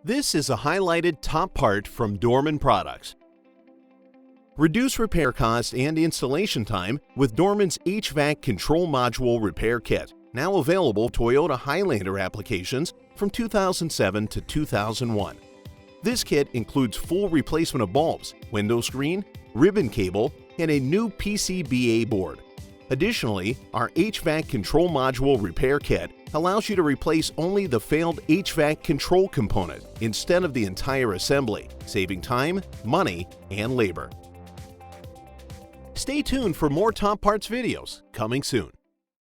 This is a highlighted top part from Dorman products. Reduce repair cost and installation time with Dorman's HVAC Control Module Repair Kit, now available Toyota Highlander applications from 2007 to 2001. This kit includes full replacement of bulbs, window screen, ribbon cable, and a new PCBA board. Additionally, our HVAC Control Module Repair Kit allows you to replace only the failed HVAC control component instead of the entire assembly, saving time, money, and labor. Stay tuned for more Top Parts videos coming soon.